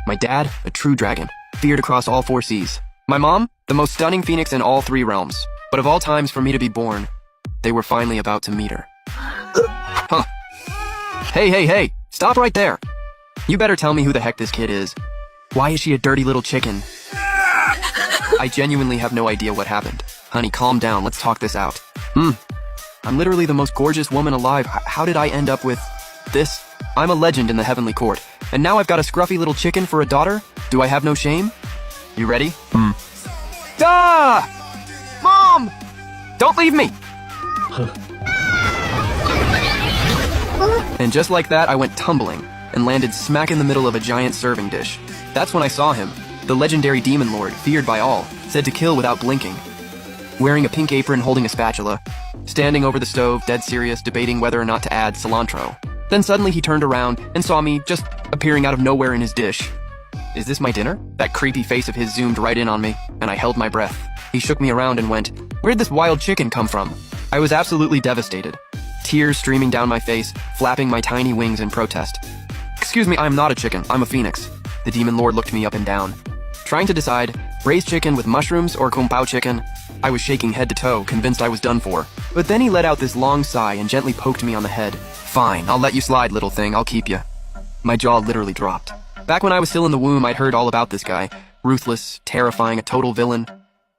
My dad, a true dragon, feared across all 4 seas. My mom, the most stunning phoenix in all 3 realms. But of all times for me to be born, they were finally about to meet her. Huh. Hey, stop right there. You better tell me who the heck this kid is. Why is she a dirty little chicken? I genuinely have no idea what happened. Honey, calm down, let's talk this out. I'm literally the most gorgeous woman alive. How did I end up with this? I'm a legend in the heavenly court, and now I've got a scruffy little chicken for a daughter? Do I have no shame? You ready? Mom! Don't leave me! And just like that, I went tumbling and landed smack in the middle of a giant serving dish. That's when I saw him, the legendary demon lord, feared by all, said to kill without blinking. Wearing a pink apron holding a spatula, standing over the stove, dead serious, debating whether or not to add cilantro. Then suddenly he turned around and saw me just appearing out of nowhere in his dish. Is this my dinner? That creepy face of his zoomed right in on me, and I held my breath. He shook me around and went, "Where'd this wild chicken come from?" I was absolutely devastated. Tears streaming down my face, flapping my tiny wings in protest. "Excuse me, I'm not a chicken, I'm a phoenix." The demon lord looked me up and down. Trying to decide, braised chicken with mushrooms or kung pao chicken, I was shaking head to toe, convinced I was done for. But then he let out this long sigh and gently poked me on the head. "Fine, I'll let you slide, little thing, I'll keep you." My jaw literally dropped. Back when I was still in the womb, I'd heard all about this guy. Ruthless, terrifying, a total villain.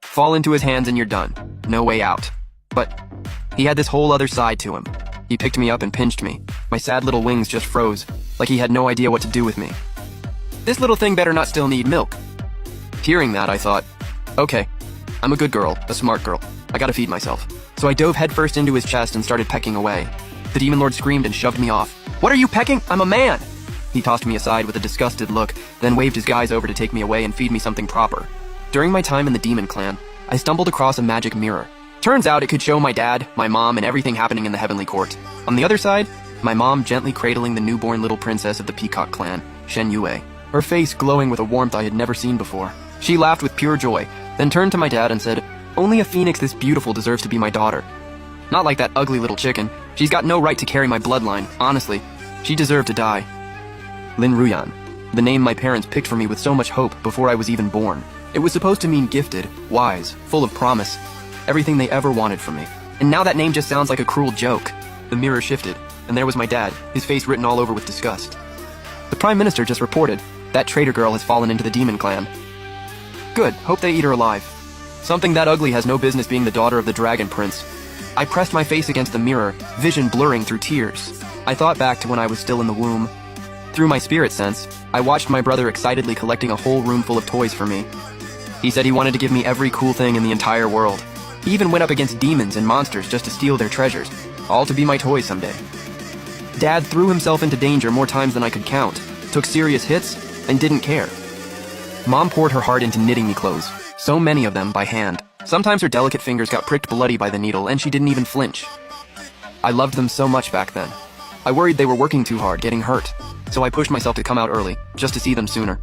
Fall into his hands and you're done. No way out. But he had this whole other side to him. He picked me up and pinched me. My sad little wings just froze, like he had no idea what to do with me. This little thing better not still need milk. Hearing that, I thought, okay, I'm a good girl, a smart girl. I gotta feed myself. So I dove headfirst into his chest and started pecking away. The demon lord screamed and shoved me off. "What are you pecking? I'm a man!" He tossed me aside with a disgusted look, then waved his guys over to take me away and feed me something proper. During my time in the demon clan, I stumbled across a magic mirror. Turns out it could show my dad, my mom, and everything happening in the heavenly court. On the other side, my mom gently cradling the newborn little princess of the peacock clan, Shen Yue, her face glowing with a warmth I had never seen before. She laughed with pure joy, then turned to my dad and said, "Only a phoenix this beautiful deserves to be my daughter. Not like that ugly little chicken. She's got no right to carry my bloodline, honestly. She deserved to die." Lin Ruyan, the name my parents picked for me with so much hope before I was even born. It was supposed to mean gifted, wise, full of promise, everything they ever wanted from me. And now that name just sounds like a cruel joke. The mirror shifted, and there was my dad, his face written all over with disgust. The Prime Minister just reported, that traitor girl has fallen into the demon clan. Good, hope they eat her alive. Something that ugly has no business being the daughter of the Dragon Prince. I pressed my face against the mirror, vision blurring through tears. I thought back to when I was still in the womb. Through my spirit sense, I watched my brother excitedly collecting a whole room full of toys for me. He said he wanted to give me every cool thing in the entire world. He even went up against demons and monsters just to steal their treasures, all to be my toys someday. Dad threw himself into danger more times than I could count, took serious hits, and didn't care. Mom poured her heart into knitting me clothes, so many of them by hand. Sometimes her delicate fingers got pricked bloody by the needle, and she didn't even flinch. I loved them so much back then. I worried they were working too hard, getting hurt, so I pushed myself to come out early, just to see them sooner.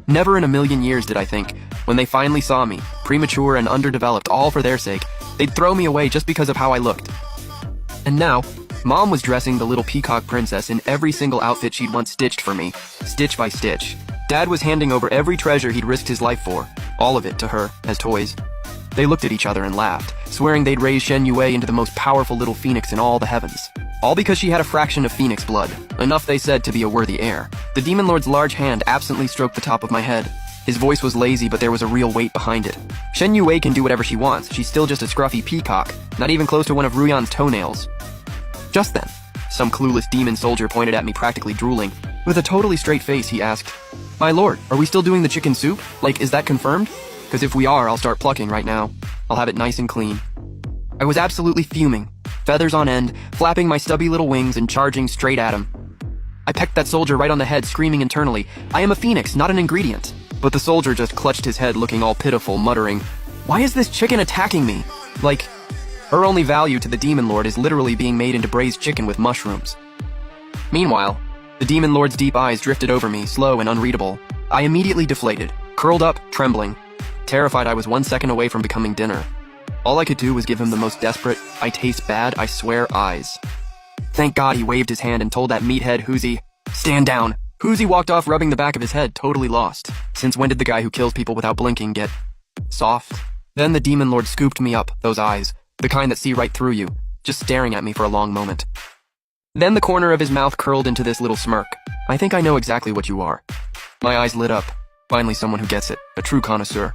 Never in a million years did I think, when they finally saw me, premature and underdeveloped all for their sake, they'd throw me away just because of how I looked. And now, Mom was dressing the little peacock princess in every single outfit she'd once stitched for me, stitch by stitch. Dad was handing over every treasure he'd risked his life for, all of it to her, as toys. They looked at each other and laughed, swearing they'd raise Shen Yue into the most powerful little phoenix in all the heavens. All because she had a fraction of phoenix blood, enough they said to be a worthy heir. The demon lord's large hand absently stroked the top of my head. His voice was lazy, but there was a real weight behind it. Shen Yue can do whatever she wants. She's still just a scruffy peacock, not even close to one of Ruyan's toenails. Just then, some clueless demon soldier pointed at me, practically drooling. With a totally straight face, he asked, "My lord, are we still doing the chicken soup? Like, is that confirmed? Because if we are, I'll start plucking right now. I'll have it nice and clean." I was absolutely fuming, feathers on end, flapping my stubby little wings and charging straight at him. I pecked that soldier right on the head, screaming internally, "I am a phoenix, not an ingredient." But the soldier just clutched his head, looking all pitiful, muttering, "Why is this chicken attacking me?" Like, her only value to the demon lord is literally being made into braised chicken with mushrooms. Meanwhile, the demon lord's deep eyes drifted over me, slow and unreadable. I immediately deflated, curled up, trembling, terrified I was 1 second away from becoming dinner. All I could do was give him the most desperate, "I taste bad, I swear" eyes. Thank God he waved his hand and told that meathead Hoosie, "Stand down. Hoosie walked off rubbing the back of his head, totally lost. Since when did the guy who kills people without blinking get soft? Then the demon lord scooped me up, those eyes, the kind that see right through you, just staring at me for a long moment. Then the corner of his mouth curled into this little smirk. I think I know exactly what you are. My eyes lit up. Finally someone who gets it, a true connoisseur.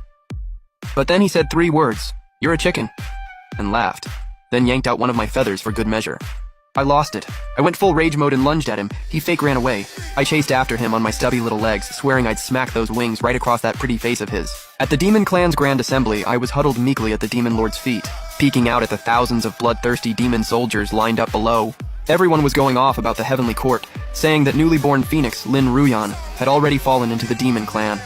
But then he said 3 words, "You're a chicken," and laughed, then yanked out one of my feathers for good measure. I lost it. I went full rage mode and lunged at him. He fake ran away. I chased after him on my stubby little legs, swearing I'd smack those wings right across that pretty face of his. At the Demon Clan's Grand Assembly, I was huddled meekly at the Demon Lord's feet, peeking out at the thousands of bloodthirsty demon soldiers lined up below. Everyone was going off about the Heavenly Court, saying that newly born Phoenix, Lin Ruyan, had already fallen into the Demon Clan.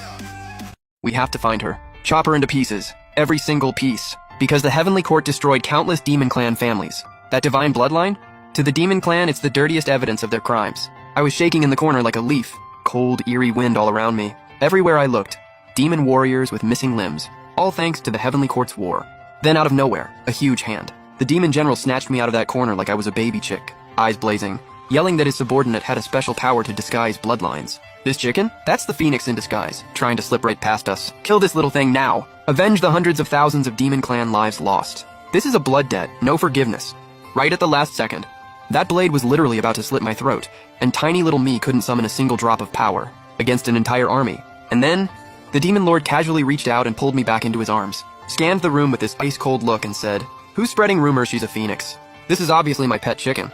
We have to find her. Chop her into pieces. Every single piece. Because the Heavenly Court destroyed countless Demon Clan families. That divine bloodline? To the Demon Clan, it's the dirtiest evidence of their crimes. I was shaking in the corner like a leaf. Cold, eerie wind all around me. Everywhere I looked. Demon warriors with missing limbs. All thanks to the Heavenly Court's war. Then out of nowhere, a huge hand. The demon general snatched me out of that corner like I was a baby chick. Eyes blazing. Yelling that his subordinate had a special power to disguise bloodlines. This chicken? That's the Phoenix in disguise, trying to slip right past us. Kill this little thing now. Avenge the hundreds of thousands of Demon Clan lives lost. This is a blood debt, no forgiveness. Right at the last second. That blade was literally about to slit my throat, and tiny little me couldn't summon a single drop of power against an entire army. And then, the Demon Lord casually reached out and pulled me back into his arms, scanned the room with this ice-cold look and said, "Who's spreading rumors she's a phoenix? This is obviously my pet chicken."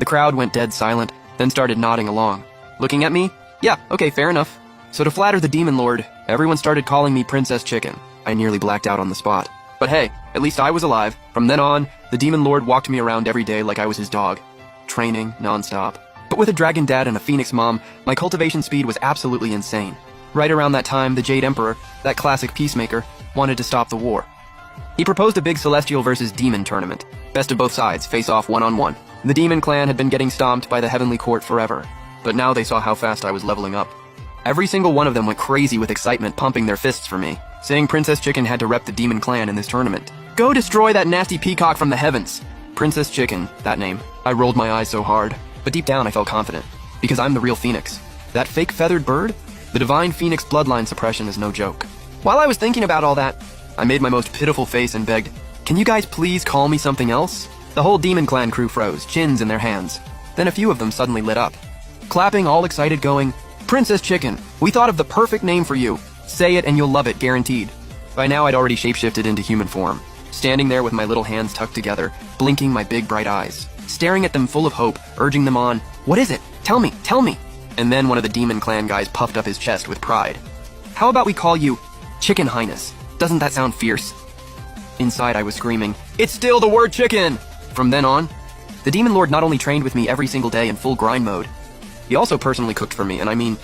The crowd went dead silent, then started nodding along. Looking at me? Yeah, okay, fair enough. So to flatter the Demon Lord, everyone started calling me Princess Chicken. I nearly blacked out on the spot. But hey, at least I was alive. From then on, the Demon Lord walked me around every day like I was his dog. Training, non-stop. But with a dragon dad and a phoenix mom, my cultivation speed was absolutely insane. Right around that time, the Jade Emperor, that classic peacemaker, wanted to stop the war. He proposed a big celestial versus demon tournament. Best of both sides, face off one-on-one. The Demon Clan had been getting stomped by the Heavenly Court forever, but now they saw how fast I was leveling up. Every single one of them went crazy with excitement, pumping their fists for me, saying Princess Chicken had to rep the Demon Clan in this tournament. Go destroy that nasty peacock from the heavens! Princess Chicken, that name. I rolled my eyes so hard, but deep down I felt confident, because I'm the real Phoenix. That fake feathered bird? The divine Phoenix bloodline suppression is no joke. While I was thinking about all that, I made my most pitiful face and begged, "Can you guys please call me something else?" The whole Demon Clan crew froze, chins in their hands. Then a few of them suddenly lit up, clapping, all excited, going, "Princess Chicken, we thought of the perfect name for you. Say it and you'll love it, guaranteed." By now I'd already shapeshifted into human form, standing there with my little hands tucked together, blinking my big bright eyes, staring at them full of hope, urging them on, "What is it? Tell me, tell me." And then one of the Demon Clan guys puffed up his chest with pride. "How about we call you Chicken Highness? Doesn't that sound fierce?" Inside I was screaming, "It's still the word chicken!" From then on, the Demon Lord not only trained with me every single day in full grind mode, he also personally cooked for me, and I mean,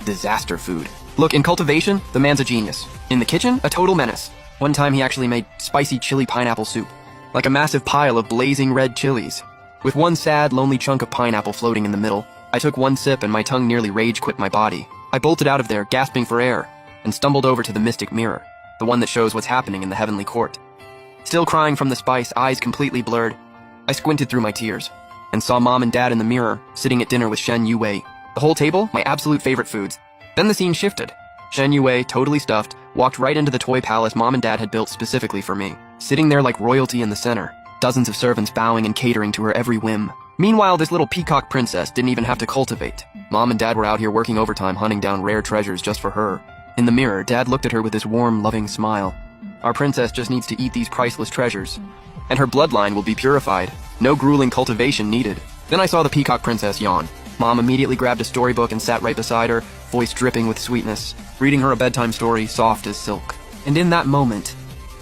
disaster food. Look, in cultivation, the man's a genius. In the kitchen, a total menace. One time he actually made spicy chili pineapple soup, like a massive pile of blazing red chilies, with one sad, lonely chunk of pineapple floating in the middle. I took one sip and my tongue nearly rage quit my body. I bolted out of there, gasping for air, and stumbled over to the mystic mirror, the one that shows what's happening in the Heavenly Court. Still crying from the spice, eyes completely blurred, I squinted through my tears, and saw Mom and Dad in the mirror, sitting at dinner with Shen Yue. The whole table, my absolute favorite foods. Then the scene shifted. Shen Yue, totally stuffed, walked right into the toy palace Mom and Dad had built specifically for me, sitting there like royalty in the center, dozens of servants bowing and catering to her every whim. Meanwhile, this little peacock princess didn't even have to cultivate. Mom and Dad were out here working overtime hunting down rare treasures just for her. In the mirror, Dad looked at her with this warm, loving smile. Our princess just needs to eat these priceless treasures, and her bloodline will be purified. No grueling cultivation needed. Then I saw the peacock princess yawn. Mom immediately grabbed a storybook and sat right beside her, voice dripping with sweetness, reading her a bedtime story soft as silk. And in that moment,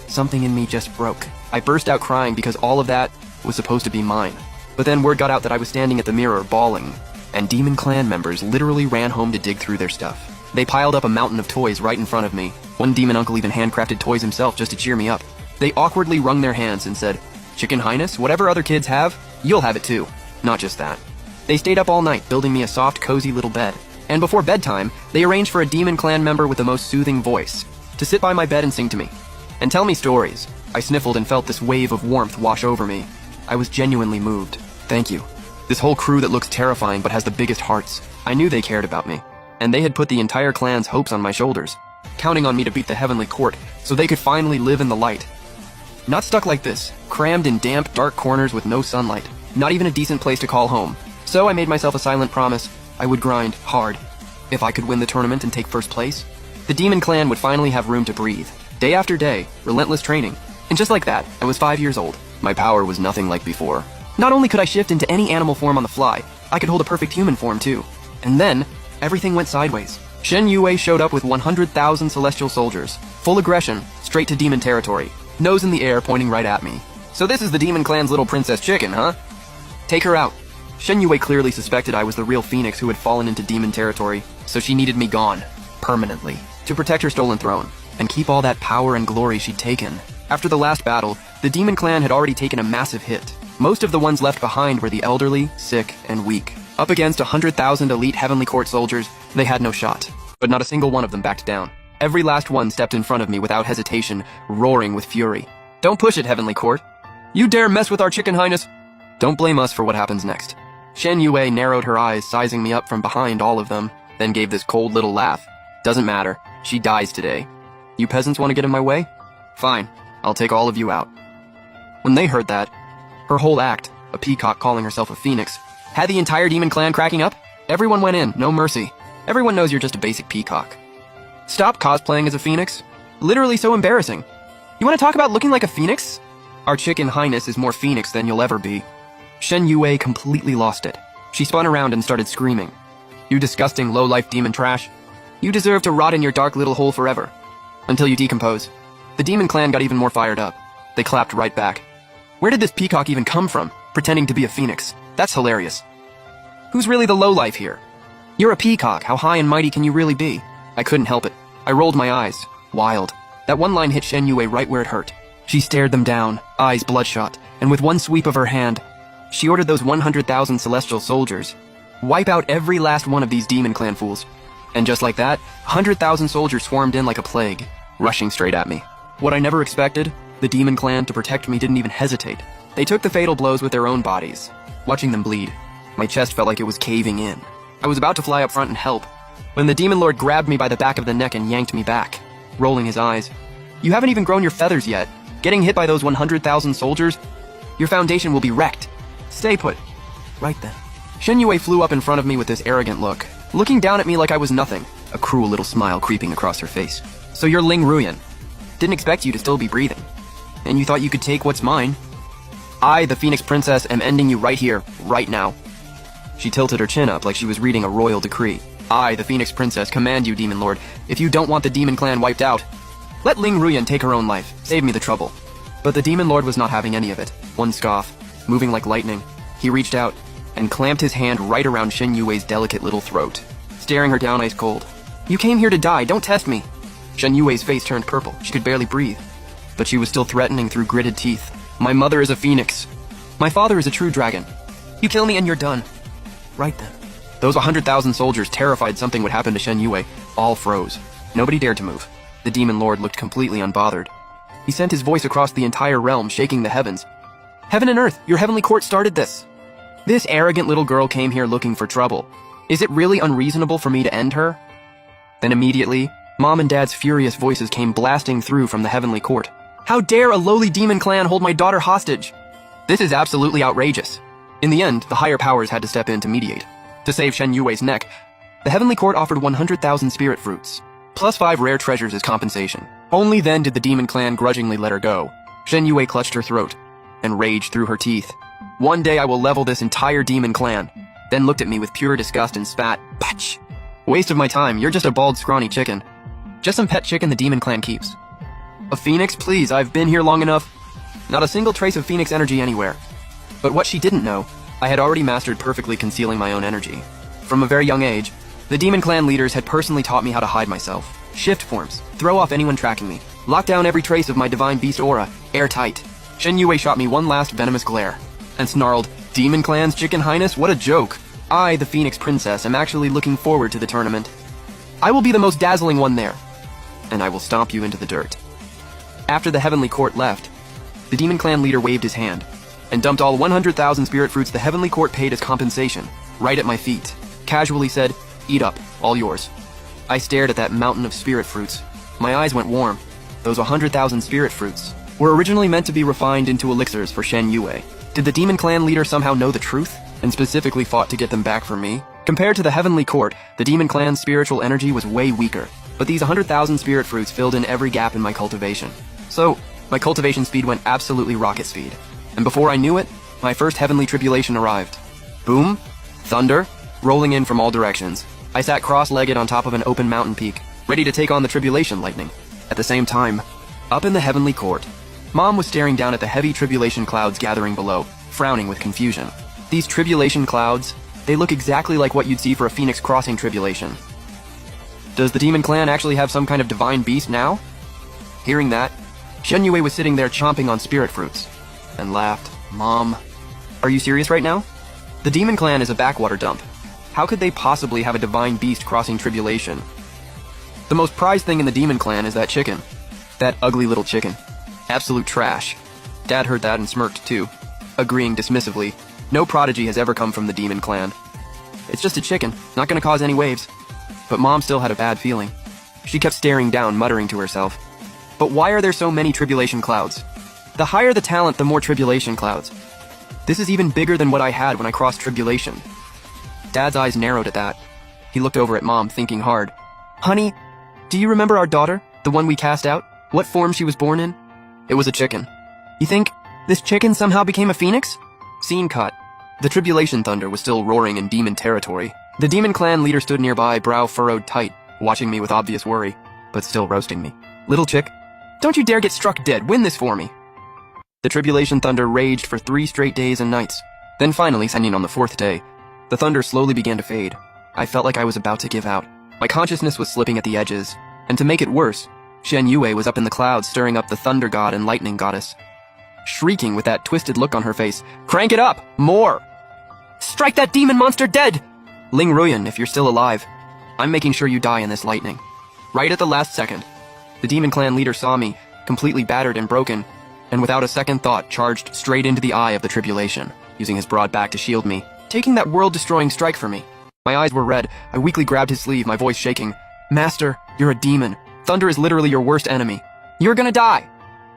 something in me just broke. I burst out crying because all of that was supposed to be mine. But then word got out that I was standing at the mirror bawling, and Demon Clan members literally ran home to dig through their stuff. They piled up a mountain of toys right in front of me. One demon uncle even handcrafted toys himself just to cheer me up. They awkwardly wrung their hands and said, "Chicken Highness, whatever other kids have, you'll have it too." Not just that. They stayed up all night building me a soft, cozy little bed. And before bedtime, they arranged for a Demon Clan member with the most soothing voice to sit by my bed and sing to me, and tell me stories. I sniffled and felt this wave of warmth wash over me. I was genuinely moved. Thank you. This whole crew that looks terrifying but has the biggest hearts. I knew they cared about me. and they had put the entire clan's hopes on my shoulders, counting on me to beat the Heavenly Court so they could finally live in the light. Not stuck like this, crammed in damp, dark corners with no sunlight, not even a decent place to call home. So I made myself a silent promise I would grind hard. If I could win the tournament and take first place, the Demon Clan would finally have room to breathe. Day after day, relentless training. And just like that, I was 5 years old. My power was nothing like before. Not only could I shift into any animal form on the fly, I could hold a perfect human form too. And then, everything went sideways. Shen Yue showed up with 100,000 celestial soldiers. Full aggression, straight to demon territory. Nose in the air, pointing right at me. So this is the Demon Clan's little princess chicken, huh? Take her out. Shen Yue clearly suspected I was the real phoenix who had fallen into demon territory, so she needed me gone, permanently, to protect her stolen throne, and keep all that power and glory she'd taken. After the last battle, the Demon Clan had already taken a massive hit. Most of the ones left behind were the elderly, sick, and weak. Up against 100,000 elite Heavenly Court soldiers, they had no shot. But not a single one of them backed down. Every last one stepped in front of me without hesitation, roaring with fury. Don't push it, Heavenly Court. You dare mess with our chicken highness? Don't blame us for what happens next. Shen Yue narrowed her eyes, sizing me up from behind all of them, then gave this cold little laugh. Doesn't matter. She dies today. You peasants want to get in my way? Fine. I'll take all of you out. When they heard that, her whole act, a peacock calling herself a phoenix, had the entire Demon Clan cracking up. Everyone went in, no mercy. Everyone knows you're just a basic peacock. Stop cosplaying as a phoenix. Literally so embarrassing. You want to talk about looking like a phoenix? Our chicken highness is more phoenix than you'll ever be. Shen Yue completely lost it. She spun around and started screaming. You disgusting low-life demon trash. You deserve to rot in your dark little hole forever. Until you decompose. The Demon Clan got even more fired up. They clapped right back. Where did this peacock even come from, pretending to be a phoenix? That's hilarious. Who's really the lowlife here? You're a peacock. How high and mighty can you really be? I couldn't help it. I rolled my eyes. Wild. That one line hit Shen Yue right where it hurt. She stared them down, eyes bloodshot, and with one sweep of her hand, she ordered those 100,000 celestial soldiers. Wipe out every last one of these Demon Clan fools. And just like that, 100,000 soldiers swarmed in like a plague, rushing straight at me. What I never expected, the Demon Clan, to protect me, didn't even hesitate. They took the fatal blows with their own bodies. Watching them bleed, my chest felt like it was caving in. I was about to fly up front and help, when the Demon Lord grabbed me by the back of the neck and yanked me back, rolling his eyes. You haven't even grown your feathers yet. Getting hit by those 100,000 soldiers? Your foundation will be wrecked. Stay put. Right then. Shen Yue flew up in front of me with this arrogant look, looking down at me like I was nothing, a cruel little smile creeping across her face. So you're Ling Ruyan. Didn't expect you to still be breathing. And you thought you could take what's mine? I, the Phoenix Princess, am ending you right here, right now. She tilted her chin up like she was reading a royal decree. I, the Phoenix Princess, command you, Demon Lord, if you don't want the Demon Clan wiped out, let Ling Ruyan take her own life. Save me the trouble. But the Demon Lord was not having any of it. One scoff, moving like lightning, he reached out and clamped his hand right around Shen Yue's delicate little throat, staring her down ice cold. You came here to die, don't test me. Shen Yue's face turned purple. She could barely breathe. But she was still threatening through gritted teeth. My mother is a phoenix. My father is a true dragon. You kill me and you're done. Right then. Those 100,000 soldiers, terrified something would happen to Shen Yue, all froze. Nobody dared to move. The Demon Lord looked completely unbothered. He sent his voice across the entire realm, shaking the heavens. Heaven and earth, your heavenly court started this. This arrogant little girl came here looking for trouble. Is it really unreasonable for me to end her? Then immediately, Mom and Dad's furious voices came blasting through from the heavenly court. How dare a lowly demon clan hold my daughter hostage? This is absolutely outrageous. In the end, the higher powers had to step in to mediate. To save Shen Yue's neck, the heavenly court offered 100,000 spirit fruits, plus 5 rare treasures as compensation. Only then did the demon clan grudgingly let her go. Shen Yue clutched her throat and rage through her teeth. One day I will level this entire demon clan. Then looked at me with pure disgust and spat. Patch! Waste of my time, you're just a bald, scrawny chicken. Just some pet chicken the demon clan keeps. A phoenix, please, I've been here long enough. Not a single trace of phoenix energy anywhere. But what she didn't know, I had already mastered perfectly concealing my own energy. From a very young age, the demon clan leaders had personally taught me how to hide myself, shift forms, throw off anyone tracking me, lock down every trace of my divine beast aura, airtight. Shen Yue shot me one last venomous glare, and snarled, Demon Clan's chicken highness, what a joke. I, the Phoenix Princess, am actually looking forward to the tournament. I will be the most dazzling one there, and I will stomp you into the dirt. After the heavenly court left, the demon clan leader waved his hand, and dumped all 100,000 spirit fruits the heavenly court paid as compensation, right at my feet. Casually said, Eat up, all yours. I stared at that mountain of spirit fruits. My eyes went warm. Those 100,000 spirit fruits were originally meant to be refined into elixirs for Shen Yue. Did the demon clan leader somehow know the truth, and specifically fought to get them back for me? Compared to the heavenly court, the demon clan's spiritual energy was way weaker, but these 100,000 spirit fruits filled in every gap in my cultivation. So, my cultivation speed went absolutely rocket speed. And before I knew it, my first heavenly tribulation arrived. Boom, thunder, rolling in from all directions. I sat cross-legged on top of an open mountain peak, ready to take on the tribulation lightning. At the same time, up in the heavenly court, Mom was staring down at the heavy tribulation clouds gathering below, frowning with confusion. These tribulation clouds, they look exactly like what you'd see for a phoenix crossing tribulation. Does the demon clan actually have some kind of divine beast now? Hearing that, Shen Yue was sitting there chomping on spirit fruits, and laughed. Mom, are you serious right now? The demon clan is a backwater dump. How could they possibly have a divine beast crossing tribulation? The most prized thing in the demon clan is that chicken. That ugly little chicken. Absolute trash. Dad heard that and smirked too, agreeing dismissively. No prodigy has ever come from the demon clan. It's just a chicken, not gonna cause any waves. But Mom still had a bad feeling. She kept staring down, muttering to herself. But why are there so many tribulation clouds? The higher the talent, the more tribulation clouds. This is even bigger than what I had when I crossed tribulation. Dad's eyes narrowed at that. He looked over at Mom, thinking hard. Honey, do you remember our daughter? The one we cast out? What form she was born in? It was a chicken. You think this chicken somehow became a phoenix? Scene cut. The tribulation thunder was still roaring in demon territory. The demon clan leader stood nearby, brow furrowed tight, watching me with obvious worry, but still roasting me. Little chick, don't you dare get struck dead. Win this for me. The tribulation thunder raged for 3 straight days and nights. Then finally, ending on the 4th day, the thunder slowly began to fade. I felt like I was about to give out. My consciousness was slipping at the edges, and to make it worse, Shen Yue was up in the clouds stirring up the thunder god and lightning goddess. Shrieking with that twisted look on her face, "Crank it up! More! Strike that demon monster dead! Ling Ruyan, if you're still alive, I'm making sure you die in this lightning." Right at the last second, the demon clan leader saw me, completely battered and broken, and without a second thought charged straight into the eye of the tribulation, using his broad back to shield me, taking that world-destroying strike for me. My eyes were red. I weakly grabbed his sleeve, my voice shaking. "Master, you're a demon. Thunder is literally your worst enemy. You're gonna die!"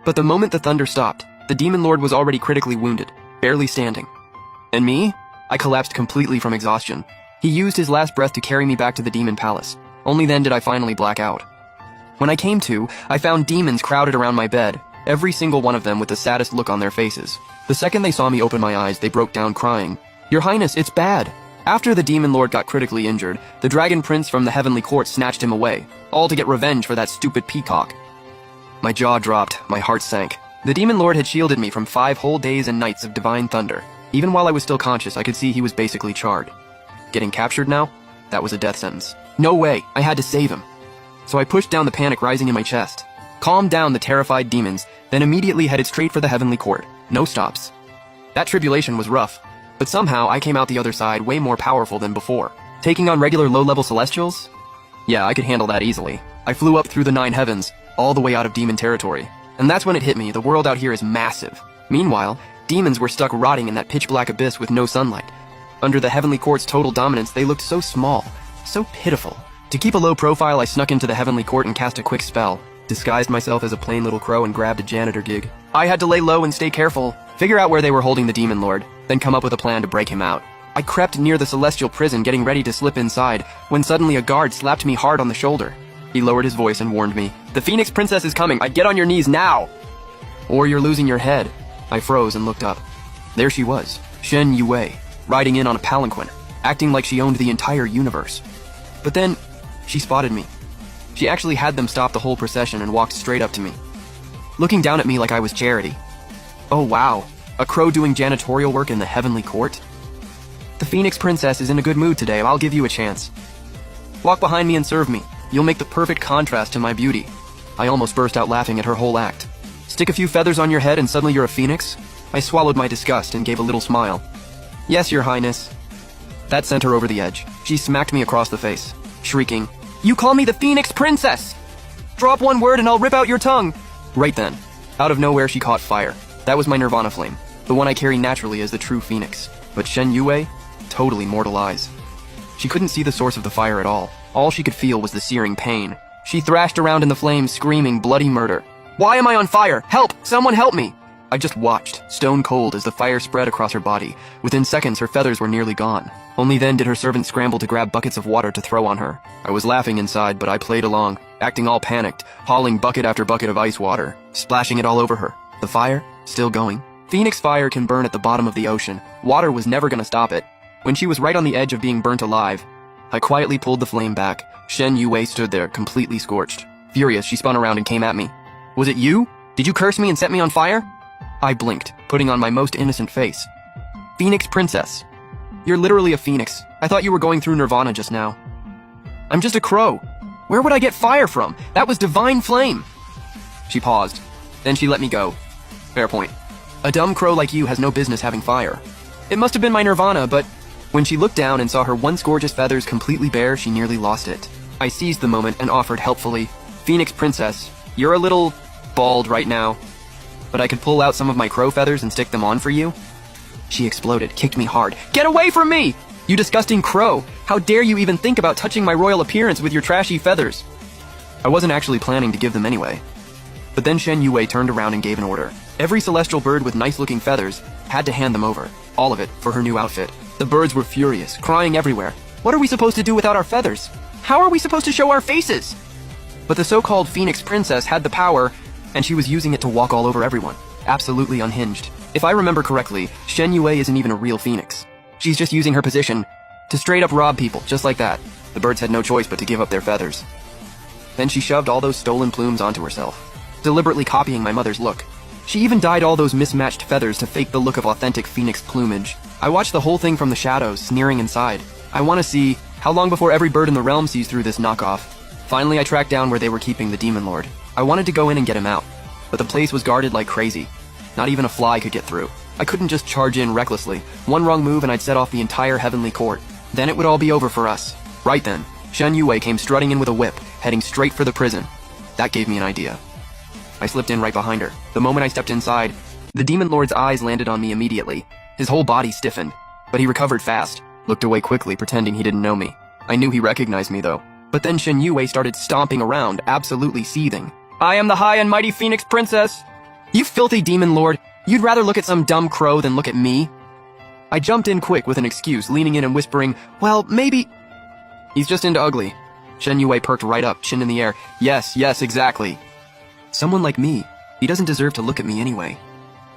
But the moment the thunder stopped, the demon lord was already critically wounded, barely standing. And me? I collapsed completely from exhaustion. He used his last breath to carry me back to the demon palace. Only then did I finally black out. When I came to, I found demons crowded around my bed, every single one of them with the saddest look on their faces. The second they saw me open my eyes, they broke down crying. "Your Highness, it's bad." After the demon lord got critically injured, the dragon prince from the heavenly court snatched him away, all to get revenge for that stupid peacock. My jaw dropped, my heart sank. The demon lord had shielded me from 5 whole days and nights of divine thunder. Even while I was still conscious, I could see he was basically charred. Getting captured now? That was a death sentence. No way, I had to save him. So I pushed down the panic rising in my chest, calmed down the terrified demons, then immediately headed straight for the heavenly court. No stops. That tribulation was rough, but somehow I came out the other side way more powerful than before. Taking on regular low-level celestials? Yeah, I could handle that easily. I flew up through the 9 heavens, all the way out of demon territory. And that's when it hit me, the world out here is massive. Meanwhile, demons were stuck rotting in that pitch-black abyss with no sunlight. Under the heavenly court's total dominance, they looked so small, so pitiful. To keep a low profile, I snuck into the heavenly court and cast a quick spell, disguised myself as a plain little crow and grabbed a janitor gig. I had to lay low and stay careful, figure out where they were holding the demon lord, then come up with a plan to break him out. I crept near the celestial prison, getting ready to slip inside, when suddenly a guard slapped me hard on the shoulder. He lowered his voice and warned me, "The Phoenix Princess is coming, I'd get on your knees now! Or you're losing your head." I froze and looked up. There she was, Shen Yue, riding in on a palanquin, acting like she owned the entire universe. But then, she spotted me. She actually had them stop the whole procession and walked straight up to me, looking down at me like I was charity. Oh wow, a crow doing janitorial work in the heavenly court? The Phoenix Princess is in a good mood today, I'll give you a chance. Walk behind me and serve me. You'll make the perfect contrast to my beauty. I almost burst out laughing at her whole act. Stick a few feathers on your head and suddenly you're a phoenix? I swallowed my disgust and gave a little smile. Yes, your highness. That sent her over the edge. She smacked me across the face, shrieking, "You call me the Phoenix Princess! Drop one word and I'll rip out your tongue!" Right then, out of nowhere she caught fire. That was my Nirvana flame, the one I carry naturally as the true phoenix. But Shen Yue? Totally mortal eyes. She couldn't see the source of the fire at all. All she could feel was the searing pain. She thrashed around in the flames, screaming bloody murder. Why am I on fire? Help! Someone help me! I just watched, stone cold, as the fire spread across her body. Within seconds, her feathers were nearly gone. Only then did her servant scramble to grab buckets of water to throw on her. I was laughing inside, but I played along, acting all panicked, hauling bucket after bucket of ice water, splashing it all over her. The fire? Still going. Phoenix fire can burn at the bottom of the ocean. Water was never gonna stop it. When she was right on the edge of being burnt alive, I quietly pulled the flame back. Shen Yue stood there, completely scorched. Furious, she spun around and came at me. Was it you? Did you curse me and set me on fire? I blinked, putting on my most innocent face. Phoenix Princess. You're literally a phoenix. I thought you were going through nirvana just now. I'm just a crow. Where would I get fire from? That was divine flame. She paused. Then she let me go. Fair point. A dumb crow like you has no business having fire. It must have been my nirvana, but when she looked down and saw her once gorgeous feathers completely bare, she nearly lost it. I seized the moment and offered helpfully, Phoenix Princess, you're a little bald right now, but I could pull out some of my crow feathers and stick them on for you. She exploded, kicked me hard. Get away from me! You disgusting crow! How dare you even think about touching my royal appearance with your trashy feathers? I wasn't actually planning to give them anyway. But then Shen Yue turned around and gave an order. Every celestial bird with nice-looking feathers had to hand them over, all of it, for her new outfit. The birds were furious, crying everywhere. What are we supposed to do without our feathers? How are we supposed to show our faces? But the so-called Phoenix Princess had the power, and she was using it to walk all over everyone. Absolutely unhinged. If I remember correctly, Shen Yue isn't even a real phoenix. She's just using her position to straight up rob people, just like that. The birds had no choice but to give up their feathers. Then she shoved all those stolen plumes onto herself, deliberately copying my mother's look. She even dyed all those mismatched feathers to fake the look of authentic phoenix plumage. I watched the whole thing from the shadows, sneering inside. I want to see how long before every bird in the realm sees through this knockoff. Finally, I tracked down where they were keeping the Demon Lord. I wanted to go in and get him out, but the place was guarded like crazy. Not even a fly could get through. I couldn't just charge in recklessly. One wrong move and I'd set off the entire heavenly court. Then it would all be over for us. Right then, Shen Yue came strutting in with a whip, heading straight for the prison. That gave me an idea. I slipped in right behind her. The moment I stepped inside, the Demon Lord's eyes landed on me immediately. His whole body stiffened, but he recovered fast, looked away quickly, pretending he didn't know me. I knew he recognized me, though. But then Shen Yue started stomping around, absolutely seething. I am the high and mighty Phoenix Princess! You filthy Demon Lord! You'd rather look at some dumb crow than look at me? I jumped in quick with an excuse, leaning in and whispering, well, maybe... He's just into ugly. Shen Yue perked right up, chin in the air. Yes, exactly. Someone like me. He doesn't deserve to look at me anyway.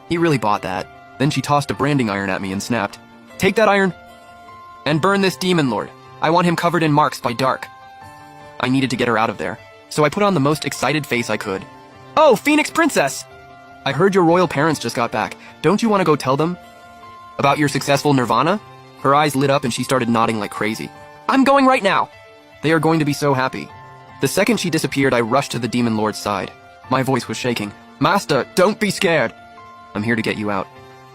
He really bought that. Then she tossed a branding iron at me and snapped, take that iron and burn this Demon Lord. I want him covered in marks by dark. I needed to get her out of there, so I put on the most excited face I could. Oh, Phoenix Princess! I heard your royal parents just got back. Don't you want to go tell them about your successful nirvana? Her eyes lit up and she started nodding like crazy. I'm going right now! They are going to be so happy. The second she disappeared, I rushed to the Demon Lord's side. My voice was shaking. Master, don't be scared! I'm here to get you out.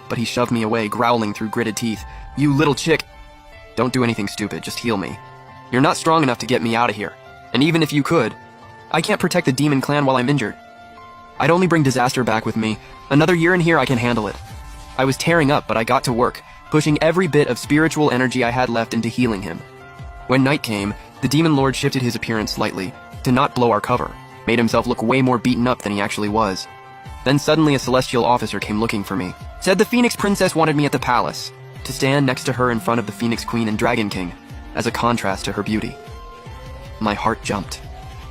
But he shoved me away, growling through gritted teeth. You little chick! Don't do anything stupid, just heal me. You're not strong enough to get me out of here. And even if you could, I can't protect the demon clan while I'm injured. I'd only bring disaster back with me. Another year in here, I can handle it. I was tearing up, but I got to work, pushing every bit of spiritual energy I had left into healing him. When night came, the Demon Lord shifted his appearance slightly, to not blow our cover, made himself look way more beaten up than he actually was. Then suddenly a celestial officer came looking for me. Said the Phoenix Princess wanted me at the palace, to stand next to her in front of the Phoenix Queen and Dragon King, as a contrast to her beauty. My heart jumped.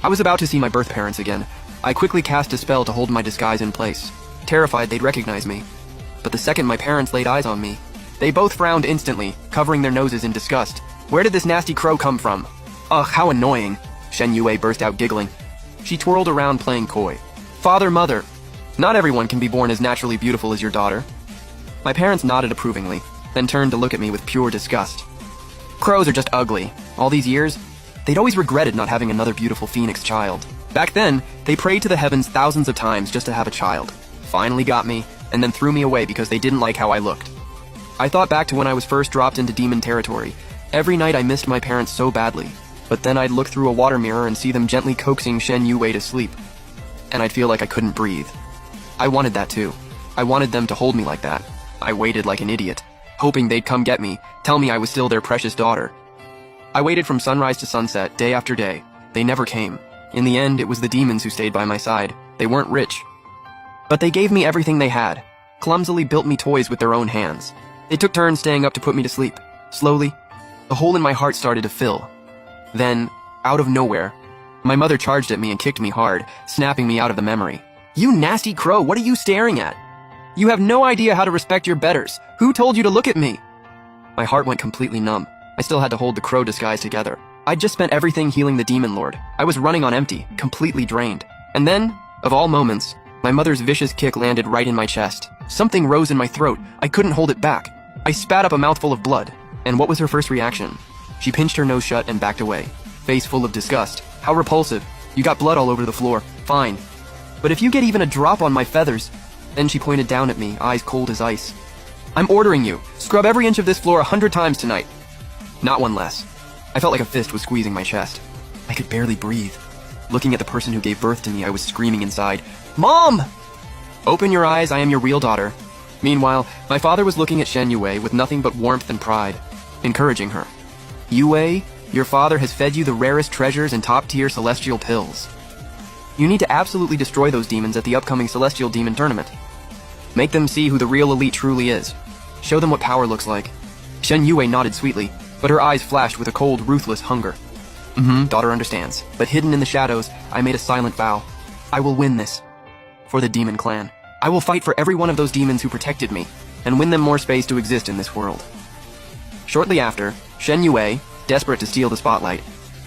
I was about to see my birth parents again. I quickly cast a spell to hold my disguise in place, terrified they'd recognize me. But the second my parents laid eyes on me, they both frowned instantly, covering their noses in disgust. Where did this nasty crow come from? Ugh, how annoying! Shen Yue burst out giggling. She twirled around playing coy. Father, mother, not everyone can be born as naturally beautiful as your daughter. My parents nodded approvingly, then turned to look at me with pure disgust. Crows are just ugly. All these years, they'd always regretted not having another beautiful phoenix child. Back then, they prayed to the heavens thousands of times just to have a child. Finally got me, and then threw me away because they didn't like how I looked. I thought back to when I was first dropped into demon territory. Every night I missed my parents so badly, but then I'd look through a water mirror and see them gently coaxing Shen Yue to sleep, and I'd feel like I couldn't breathe. I wanted that too. I wanted them to hold me like that. I waited like an idiot, hoping they'd come get me, tell me I was still their precious daughter. I waited from sunrise to sunset, day after day. They never came. In the end, it was the demons who stayed by my side. They weren't rich. But they gave me everything they had. Clumsily built me toys with their own hands. They took turns staying up to put me to sleep. Slowly, the hole in my heart started to fill. Then, out of nowhere, my mother charged at me and kicked me hard, snapping me out of the memory. "You nasty crow, what are you staring at? You have no idea how to respect your betters. Who told you to look at me?" My heart went completely numb. I still had to hold the crow disguise together. I'd just spent everything healing the demon lord. I was running on empty, completely drained. And then, of all moments, my mother's vicious kick landed right in my chest. Something rose in my throat. I couldn't hold it back. I spat up a mouthful of blood. And what was her first reaction? She pinched her nose shut and backed away, face full of disgust. "How repulsive. You got blood all over the floor. Fine. But if you get even a drop on my feathers..." Then she pointed down at me, eyes cold as ice. "I'm ordering you. Scrub every inch of this floor 100 times tonight. Not one less." I felt like a fist was squeezing my chest. I could barely breathe. Looking at the person who gave birth to me, I was screaming inside, "Mom! Open your eyes, I am your real daughter." Meanwhile, my father was looking at Shen Yue with nothing but warmth and pride, encouraging her. "Yue, your father has fed you the rarest treasures and top-tier celestial pills. You need to absolutely destroy those demons at the upcoming Celestial Demon Tournament. Make them see who the real elite truly is. Show them what power looks like." Shen Yue nodded sweetly, but her eyes flashed with a cold, ruthless hunger. Daughter understands. But hidden in the shadows, I made a silent vow. I will win this. For the demon clan. I will fight for every one of those demons who protected me, and win them more space to exist in this world. Shortly after, Shen Yue, desperate to steal the spotlight,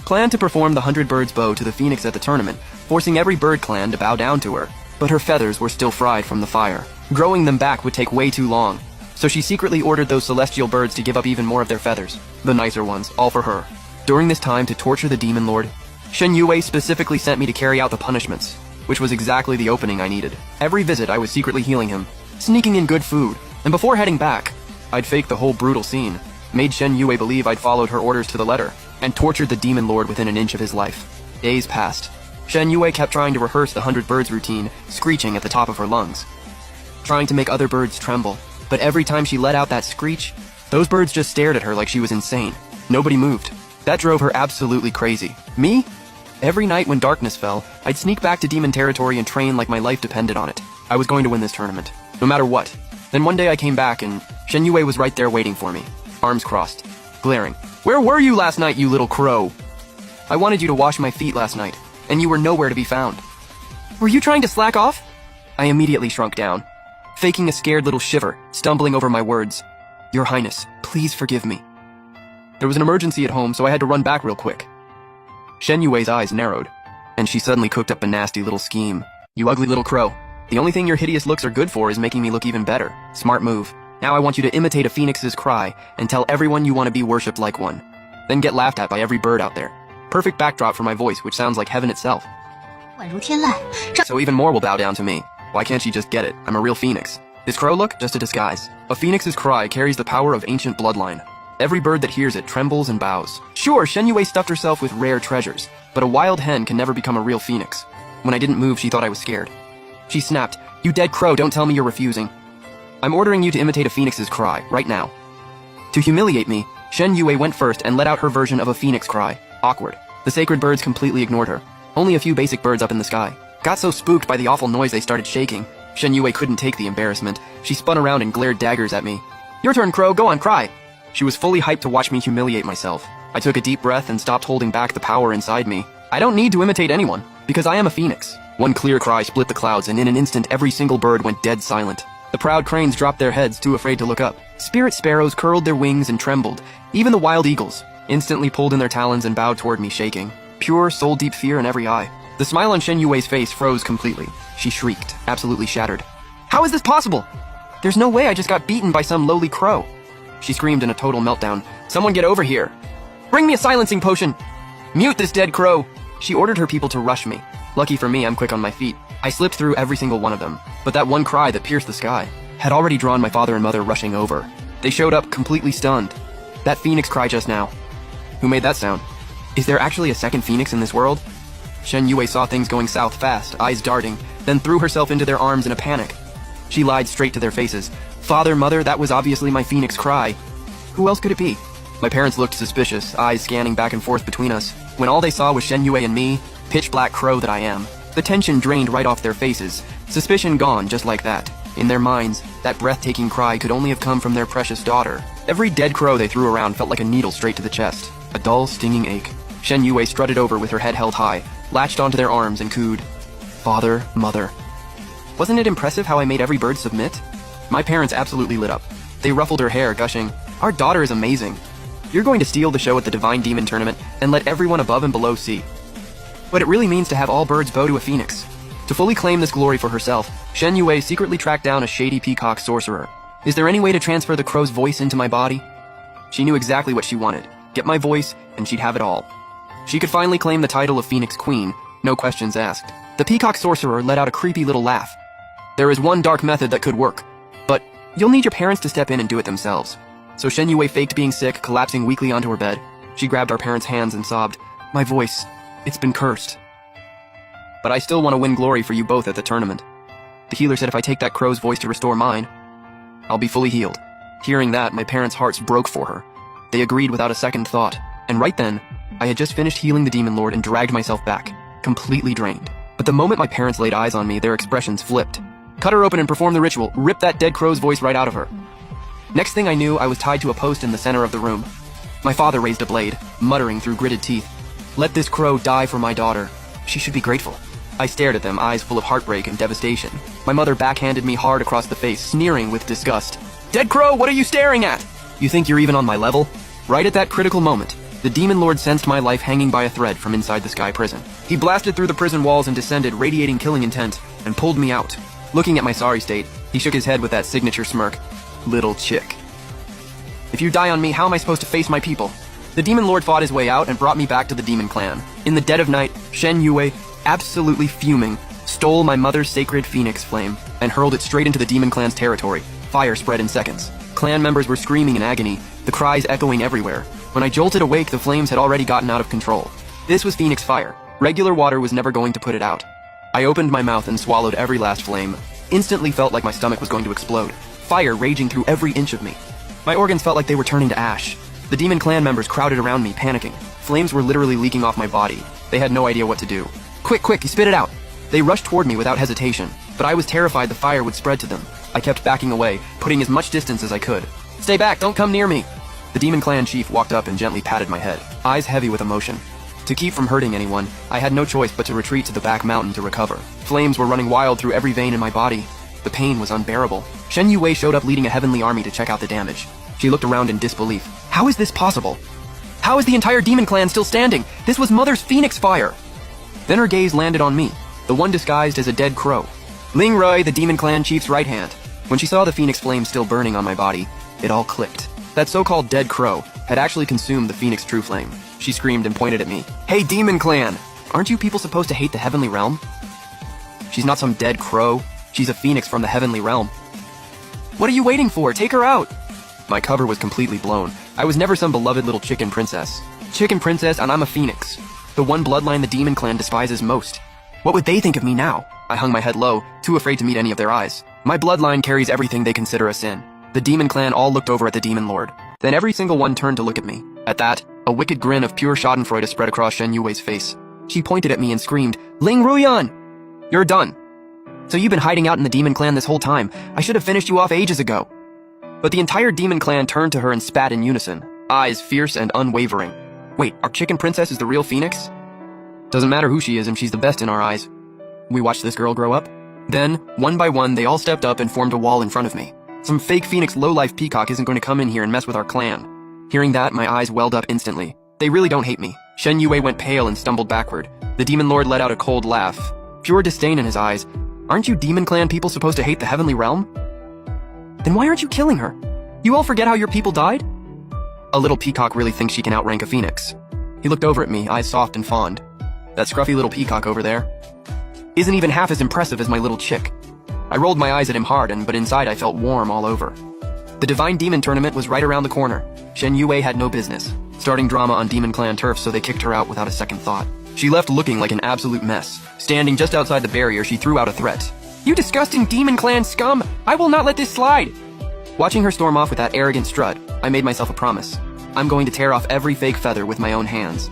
planned to perform the 100 Birds bow to the phoenix at the tournament, forcing every bird clan to bow down to her. But her feathers were still fried from the fire. Growing them back would take way too long, so she secretly ordered those celestial birds to give up even more of their feathers, the nicer ones, all for her. During this time to torture the demon lord, Shen Yue specifically sent me to carry out the punishments, which was exactly the opening I needed. Every visit I was secretly healing him, sneaking in good food, and before heading back, I'd faked the whole brutal scene, made Shen Yue believe I'd followed her orders to the letter, and tortured the demon lord within an inch of his life. Days passed. Shen Yue kept trying to rehearse the 100 Birds routine, screeching at the top of her lungs, trying to make other birds tremble. But every time she let out that screech, those birds just stared at her like she was insane. Nobody moved. That drove her absolutely crazy. Me? Every night when darkness fell, I'd sneak back to demon territory and train like my life depended on it. I was going to win this tournament, no matter what. Then one day I came back and Shen Yue was right there waiting for me, arms crossed, glaring. "Where were you last night, you little crow? I wanted you to wash my feet last night, and you were nowhere to be found. Were you trying to slack off?" I immediately shrunk down, faking a scared little shiver, stumbling over my words. "Your Highness, please forgive me. There was an emergency at home, so I had to run back real quick." Shen Yue's eyes narrowed, and she suddenly cooked up a nasty little scheme. "You ugly little crow. The only thing your hideous looks are good for is making me look even better. Smart move. Now I want you to imitate a phoenix's cry and tell everyone you want to be worshipped like one. Then get laughed at by every bird out there. Perfect backdrop for my voice, which sounds like heaven itself. So even more will bow down to me. Why can't she just get it? I'm a real phoenix. This crow look? Just a disguise. A phoenix's cry carries the power of ancient bloodline. Every bird that hears it trembles and bows. Sure, Shen Yue stuffed herself with rare treasures, but a wild hen can never become a real phoenix. When I didn't move, she thought I was scared. She snapped, "You dead crow, don't tell me you're refusing. I'm ordering you to imitate a phoenix's cry, right now." To humiliate me, Shen Yue went first and let out her version of a phoenix cry. Awkward. The sacred birds completely ignored her. Only a few basic birds up in the sky. Got so spooked by the awful noise they started shaking. Shen Yue couldn't take the embarrassment. She spun around and glared daggers at me. "Your turn, crow, go on, cry." She was fully hyped to watch me humiliate myself. I took a deep breath and stopped holding back the power inside me. I don't need to imitate anyone, because I am a phoenix. One clear cry split the clouds, and in an instant every single bird went dead silent. The proud cranes dropped their heads, too afraid to look up. Spirit sparrows curled their wings and trembled. Even the wild eagles instantly pulled in their talons and bowed toward me, shaking. Pure, soul-deep fear in every eye. The smile on Shen Yue's face froze completely. She shrieked, absolutely shattered. "How is this possible? There's no way I just got beaten by some lowly crow." She screamed in a total meltdown. "Someone get over here. Bring me a silencing potion. Mute this dead crow." She ordered her people to rush me. Lucky for me, I'm quick on my feet. I slipped through every single one of them. But that one cry that pierced the sky had already drawn my father and mother rushing over. They showed up completely stunned. That phoenix cry just now. Who made that sound? Is there actually a second phoenix in this world? Shen Yue saw things going south fast, eyes darting, then threw herself into their arms in a panic. She lied straight to their faces. "Father, mother, that was obviously my phoenix cry. Who else could it be?" My parents looked suspicious, eyes scanning back and forth between us, when all they saw was Shen Yue and me, pitch black crow that I am. The tension drained right off their faces, suspicion gone just like that. In their minds, that breathtaking cry could only have come from their precious daughter. Every dead crow they threw around felt like a needle straight to the chest, a dull, stinging ache. Shen Yue strutted over with her head held high, latched onto their arms and cooed, "Father, mother." Wasn't it impressive how I made every bird submit? My parents absolutely lit up. They ruffled her hair, gushing, "Our daughter is amazing. You're going to steal the show at the Divine Demon Tournament and let everyone above and below see what it really means to have all birds bow to a phoenix." To fully claim this glory for herself, Shen Yue secretly tracked down a shady peacock sorcerer. Is there any way to transfer the crow's voice into my body? She knew exactly what she wanted. Get my voice, and she'd have it all. She could finally claim the title of Phoenix Queen, no questions asked. The peacock sorcerer let out a creepy little laugh. There is one dark method that could work, but you'll need your parents to step in and do it themselves. So Shen Yue faked being sick, collapsing weakly onto her bed. She grabbed our parents' hands and sobbed, "My voice, it's been cursed. But I still want to win glory for you both at the tournament." The healer said if I take that crow's voice to restore mine, I'll be fully healed. Hearing that, my parents' hearts broke for her. They agreed without a second thought, and right then, I had just finished healing the demon lord and dragged myself back, completely drained. But the moment my parents laid eyes on me, their expressions flipped. Cut her open and perform the ritual, rip that dead crow's voice right out of her. Next thing I knew, I was tied to a post in the center of the room. My father raised a blade, muttering through gritted teeth, "Let this crow die for my daughter. She should be grateful." I stared at them, eyes full of heartbreak and devastation. My mother backhanded me hard across the face, sneering with disgust. "Dead crow, what are you staring at? You think you're even on my level?" Right at that critical moment, the demon lord sensed my life hanging by a thread from inside the sky prison. He blasted through the prison walls and descended, radiating killing intent, and pulled me out. Looking at my sorry state, he shook his head with that signature smirk. "Little chick. If you die on me, how am I supposed to face my people?" The demon lord fought his way out and brought me back to the demon clan. In the dead of night, Shen Yue, absolutely fuming, stole my mother's sacred phoenix flame and hurled it straight into the demon clan's territory. Fire spread in seconds. Clan members were screaming in agony, the cries echoing everywhere. When I jolted awake, the flames had already gotten out of control. This was phoenix fire. Regular water was never going to put it out. I opened my mouth and swallowed every last flame. Instantly felt like my stomach was going to explode. Fire raging through every inch of me. My organs felt like they were turning to ash. The demon clan members crowded around me, panicking. Flames were literally leaking off my body. They had no idea what to do. "Quick, quick, spit it out!" They rushed toward me without hesitation, but I was terrified the fire would spread to them. I kept backing away, putting as much distance as I could. "Stay back, don't come near me!" The demon clan chief walked up and gently patted my head, eyes heavy with emotion. To keep from hurting anyone, I had no choice but to retreat to the back mountain to recover. Flames were running wild through every vein in my body. The pain was unbearable. Shen Yue showed up leading a heavenly army to check out the damage. She looked around in disbelief. How is this possible? How is the entire demon clan still standing? This was Mother's phoenix fire! Then her gaze landed on me, the one disguised as a dead crow. Ling Rui, the demon clan chief's right hand. When she saw the phoenix flame still burning on my body, it all clicked. That so-called dead crow had actually consumed the phoenix true flame. She screamed and pointed at me. "Hey, demon clan! Aren't you people supposed to hate the heavenly realm? She's not some dead crow. She's a phoenix from the heavenly realm. What are you waiting for? Take her out!" My cover was completely blown. I was never some beloved little chicken princess. Chicken princess, and I'm a phoenix. The one bloodline the demon clan despises most. What would they think of me now? I hung my head low, too afraid to meet any of their eyes. My bloodline carries everything they consider a sin. The demon clan all looked over at the demon lord. Then every single one turned to look at me. At that, a wicked grin of pure schadenfreude spread across Shen Yue's face. She pointed at me and screamed, "Ling Ruyan! You're done. So you've been hiding out in the demon clan this whole time. I should have finished you off ages ago." But the entire demon clan turned to her and spat in unison, eyes fierce and unwavering. Wait, our chicken princess is the real phoenix? Doesn't matter who she is, and she's the best in our eyes. We watched this girl grow up. Then, one by one, they all stepped up and formed a wall in front of me. Some fake phoenix lowlife peacock isn't going to come in here and mess with our clan. Hearing that, my eyes welled up instantly. They really don't hate me. Shen Yue went pale and stumbled backward. The demon lord let out a cold laugh, pure disdain in his eyes. Aren't you demon clan people supposed to hate the heavenly realm? Then why aren't you killing her? You all forget how your people died? A little peacock really thinks she can outrank a phoenix. He looked over at me, eyes soft and fond. That scruffy little peacock over there isn't even half as impressive as my little chick. I rolled my eyes at him hard, but inside I felt warm all over. The Divine Demon Tournament was right around the corner. Shen Yue had no business starting drama on Demon Clan turf, so they kicked her out without a second thought. She left looking like an absolute mess. Standing just outside the barrier, she threw out a threat. "You disgusting Demon Clan scum! I will not let this slide!" Watching her storm off with that arrogant strut, I made myself a promise. I'm going to tear off every fake feather with my own hands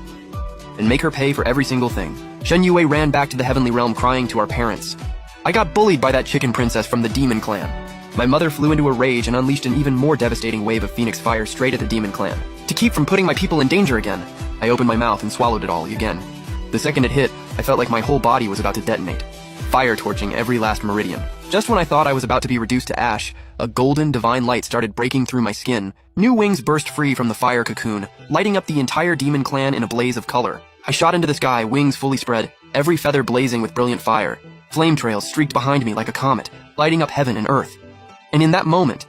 and make her pay for every single thing. Shen Yue ran back to the heavenly realm crying to our parents. I got bullied by that chicken princess from the demon clan. My mother flew into a rage and unleashed an even more devastating wave of phoenix fire straight at the demon clan. To keep from putting my people in danger again, I opened my mouth and swallowed it all again. The second it hit, I felt like my whole body was about to detonate, fire torching every last meridian. Just when I thought I was about to be reduced to ash, a golden divine light started breaking through my skin. New wings burst free from the fire cocoon, lighting up the entire demon clan in a blaze of color. I shot into the sky, wings fully spread, every feather blazing with brilliant fire. Flame trails streaked behind me like a comet, lighting up heaven and earth. And in that moment,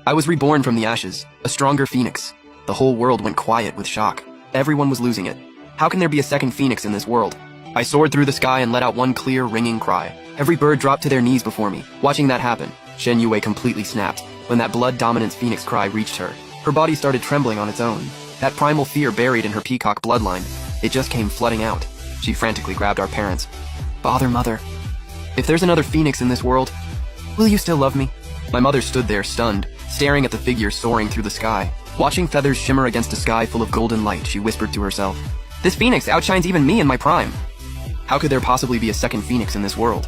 I was reborn from the ashes, a stronger phoenix. The whole world went quiet with shock. Everyone was losing it. How can there be a second phoenix in this world? I soared through the sky and let out one clear, ringing cry. Every bird dropped to their knees before me. Watching that happen, Shen Yue completely snapped. When that blood-dominant phoenix cry reached her, her body started trembling on its own. That primal fear buried in her peacock bloodline, it just came flooding out. She frantically grabbed our parents. Father, Mother, if there's another phoenix in this world, will you still love me? My mother stood there stunned, staring at the figure soaring through the sky. Watching feathers shimmer against a sky full of golden light, she whispered to herself, "This phoenix outshines even me in my prime. How could there possibly be a second phoenix in this world?"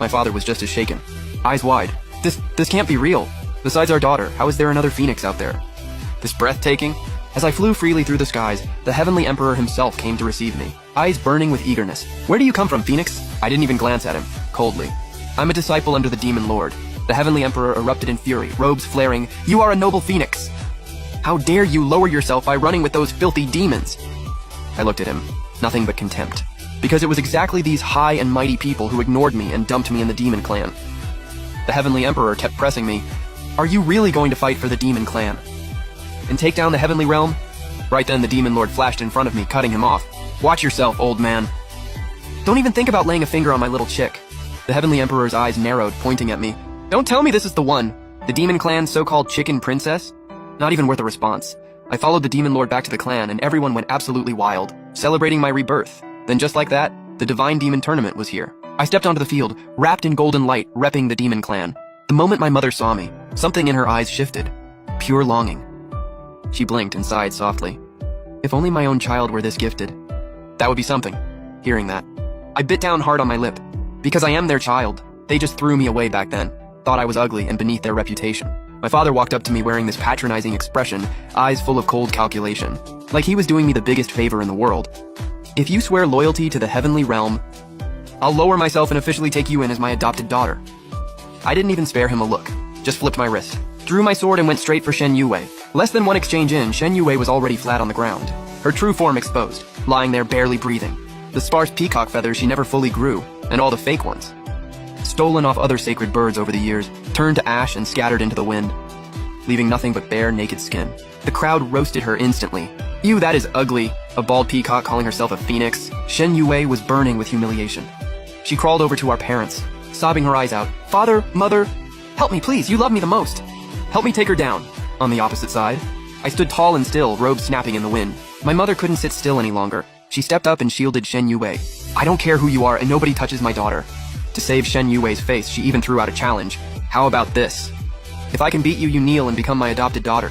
My father was just as shaken, eyes wide. This can't be real. Besides our daughter, how is there another phoenix out there? This breathtaking? As I flew freely through the skies, the Heavenly Emperor himself came to receive me, eyes burning with eagerness. "Where do you come from, Phoenix?" I didn't even glance at him, coldly. "I'm a disciple under the Demon Lord." The Heavenly Emperor erupted in fury, robes flaring. "You are a noble phoenix! How dare you lower yourself by running with those filthy demons?" I looked at him, nothing but contempt, because it was exactly these high and mighty people who ignored me and dumped me in the Demon Clan. The Heavenly Emperor kept pressing me. "Are you really going to fight for the Demon Clan and take down the Heavenly Realm?" Right then the Demon Lord flashed in front of me, cutting him off. "Watch yourself, old man. Don't even think about laying a finger on my little chick." The Heavenly Emperor's eyes narrowed, pointing at me. "Don't tell me this is the one. The Demon Clan's so-called chicken princess?" Not even worth a response. I followed the Demon Lord back to the clan, and everyone went absolutely wild, celebrating my rebirth. Then just like that, the Divine Demon Tournament was here. I stepped onto the field, wrapped in golden light, repping the Demon Clan. The moment my mother saw me, something in her eyes shifted. Pure longing. She blinked and sighed softly. If only my own child were this gifted. That would be something. Hearing that, I bit down hard on my lip. Because I am their child. They just threw me away back then. Thought I was ugly and beneath their reputation. My father walked up to me wearing this patronizing expression, eyes full of cold calculation. Like he was doing me the biggest favor in the world. "If you swear loyalty to the Heavenly Realm, I'll lower myself and officially take you in as my adopted daughter." I didn't even spare him a look. Just flipped my wrist, drew my sword and went straight for Shen Yue. Less than one exchange in, Shen Yue was already flat on the ground, her true form exposed, lying there barely breathing. The sparse peacock feathers she never fully grew, and all the fake ones, stolen off other sacred birds over the years, turned to ash and scattered into the wind, leaving nothing but bare, naked skin. The crowd roasted her instantly. "Ew, that is ugly." A bald peacock calling herself a phoenix. Shen Yue was burning with humiliation. She crawled over to our parents, sobbing her eyes out. "Father, Mother, help me please, you love me the most. Help me take her down." On the opposite side, I stood tall and still, robes snapping in the wind. My mother couldn't sit still any longer. She stepped up and shielded Shen Yue. "I don't care who you are and nobody touches my daughter." To save Shen Yue's face, she even threw out a challenge. "How about this? If I can beat you, you kneel and become my adopted daughter."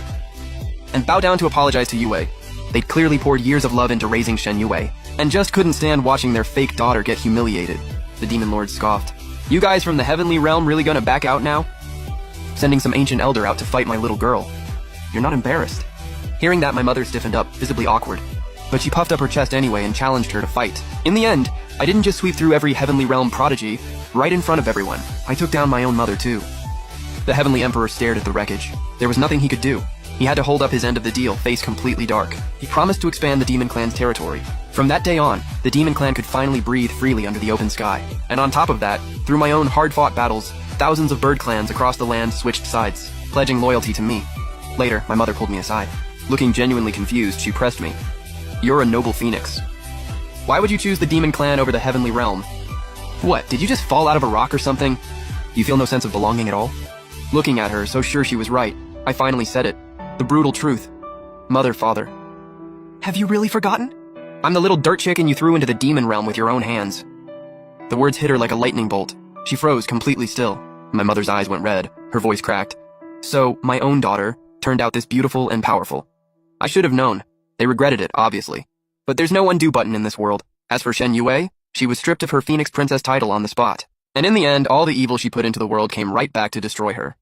And bow down to apologize to Yue. They'd clearly poured years of love into raising Shen Yue, and just couldn't stand watching their fake daughter get humiliated. The Demon Lord scoffed. "You guys from the Heavenly Realm really gonna back out now? Sending some ancient elder out to fight my little girl. You're not embarrassed?" Hearing that, my mother stiffened up, visibly awkward. But she puffed up her chest anyway and challenged her to fight. In the end, I didn't just sweep through every Heavenly Realm prodigy, right in front of everyone. I took down my own mother too. The Heavenly Emperor stared at the wreckage. There was nothing he could do. He had to hold up his end of the deal, face completely dark. He promised to expand the Demon Clan's territory. From that day on, the Demon Clan could finally breathe freely under the open sky. And on top of that, through my own hard-fought battles, thousands of bird clans across the land switched sides, pledging loyalty to me. Later, my mother pulled me aside. Looking genuinely confused, she pressed me. "You're a noble phoenix. Why would you choose the Demon Clan over the Heavenly Realm? What, did you just fall out of a rock or something? You feel no sense of belonging at all?" Looking at her, so sure she was right, I finally said it. The brutal truth. "Mother, Father, have you really forgotten? I'm the little dirt chicken you threw into the Demon Realm with your own hands." The words hit her like a lightning bolt. She froze completely still. My mother's eyes went red, her voice cracked. "So, my own daughter turned out this beautiful and powerful. I should have known. They regretted it, obviously. But there's no undo button in this world. As for Shen Yue, she was stripped of her Phoenix Princess title on the spot. And in the end, all the evil she put into the world came right back to destroy her.